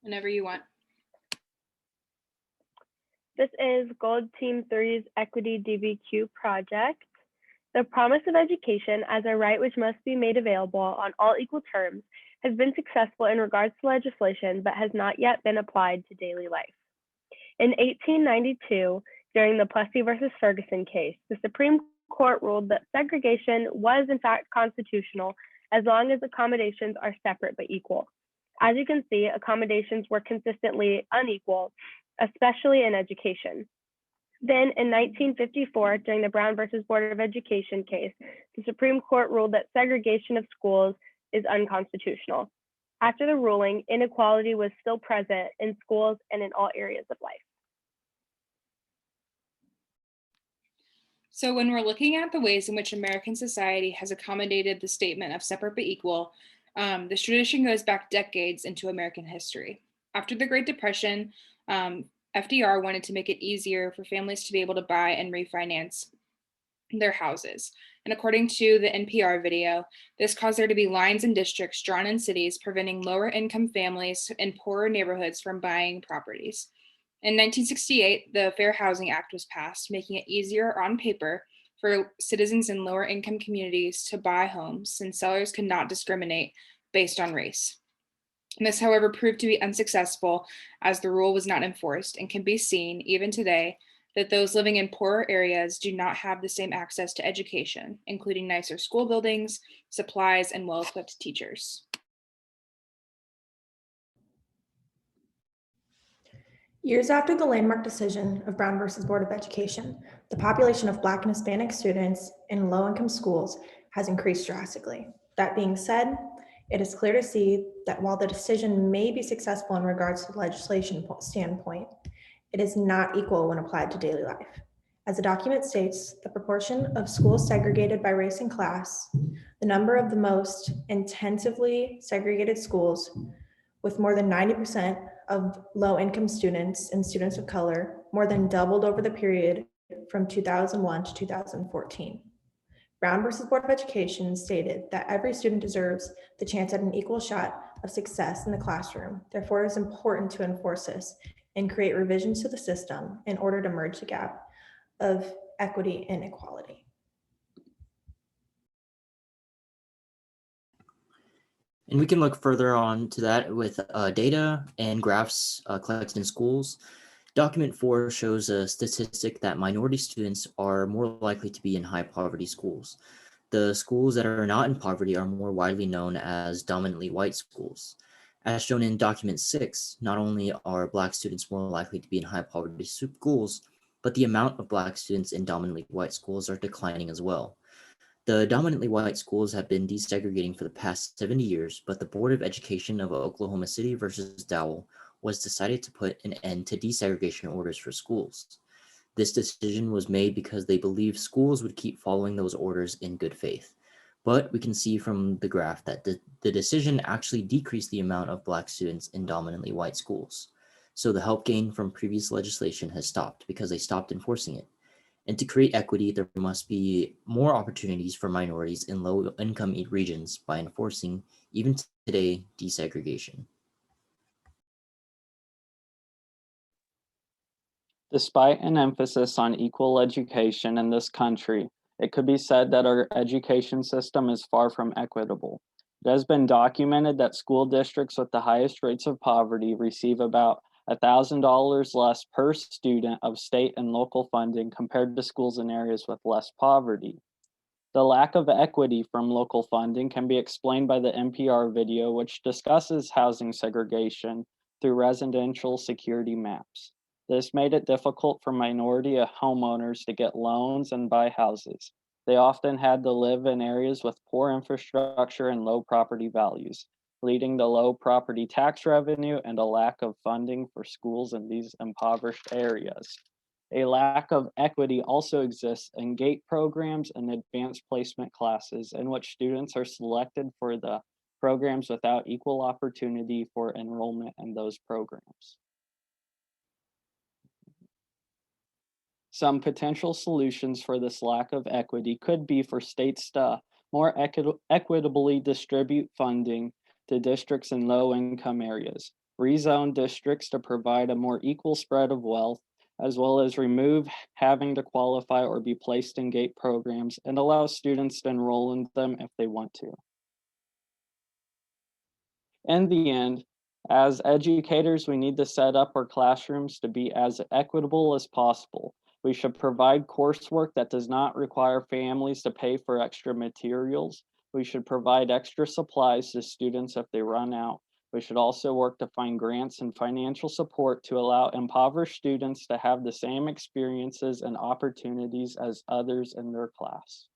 Whenever you want. This is Gold Team 3's Equity DBQ project. The promise of education as a right which must be made available on all equal terms has been successful in regards to legislation, but has not yet been applied to daily life. In 1892, during the Plessy versus Ferguson case, the Supreme Court ruled that segregation was in fact constitutional as long as accommodations are separate but equal. As you can see, accommodations were consistently unequal, especially in education. Then in 1954, during the Brown versus Board of Education case, the Supreme Court ruled that segregation of schools is unconstitutional. After the ruling, inequality was still present in schools and in all areas of life. So when we're looking at the ways in which American society has accommodated the statement of separate but equal, this tradition goes back decades into American history. After the Great Depression, FDR wanted to make it easier for families to be able to buy and refinance their houses. And according to the NPR video, this caused there to be lines in districts drawn in cities, preventing lower income families in poorer neighborhoods from buying properties. In 1968, the Fair Housing Act was passed, making it easier on paper for citizens in lower income communities to buy homes, since sellers could not discriminate based on race. And this, however, proved to be unsuccessful as the rule was not enforced, and can be seen even today that those living in poorer areas do not have the same access to education, including nicer school buildings, supplies, and well-equipped teachers. Years after the landmark decision of Brown versus Board of Education, the population of Black and Hispanic students in low-income schools has increased drastically. That being said, it is clear to see that while the decision may be successful in regards to the legislation standpoint, it is not equal when applied to daily life. As the document states, the proportion of schools segregated by race and class, the number of the most intensively segregated schools with more than 90% of low-income students and students of color, more than doubled over the period from 2001 to 2014. Brown versus Board of Education stated that every student deserves the chance at an equal shot of success in the classroom. Therefore, it is important to enforce this and create revisions to the system in order to merge the gap of equity and equality. And we can look further on to that with data and graphs collected in schools. Document 4 shows a statistic that minority students are more likely to be in high poverty schools. The schools that are not in poverty are more widely known as dominantly white schools. As shown in document 6, not only are Black students more likely to be in high poverty schools, but the amount of Black students in dominantly white schools are declining as well. The dominantly white schools have been desegregating for the past 70 years, but the Board of Education of Oklahoma City versus Dowell was decided to put an end to desegregation orders for schools. This decision was made because they believed schools would keep following those orders in good faith. But we can see from the graph that the decision actually decreased the amount of Black students in dominantly white schools. So the help gained from previous legislation has stopped because they stopped enforcing it. And to create equity, there must be more opportunities for minorities in low-income regions by enforcing, even today, desegregation. Despite an emphasis on equal education in this country, it could be said that our education system is far from equitable. It has been documented that school districts with the highest rates of poverty receive about $1,000 less per student of state and local funding compared to schools in areas with less poverty. The lack of equity from local funding can be explained by the NPR video, which discusses housing segregation through residential security maps. This made it difficult for minority homeowners to get loans and buy houses. They often had to live in areas with poor infrastructure and low property values, leading to low property tax revenue and a lack of funding for schools in these impoverished areas. A lack of equity also exists in GATE programs and advanced placement classes, in which students are selected for the programs without equal opportunity for enrollment in those programs. Some potential solutions for this lack of equity could be for states to more equitably distribute funding to districts in low-income areas. rezone districts to provide a more equal spread of wealth, as well as remove having to qualify or be placed in GATE programs and allow students to enroll in them if they want to. In the end, as educators, we need to set up our classrooms to be as equitable as possible. We should provide coursework that does not require families to pay for extra materials. We should provide extra supplies to students if they run out. We should also work to find grants and financial support to allow impoverished students to have the same experiences and opportunities as others in their class.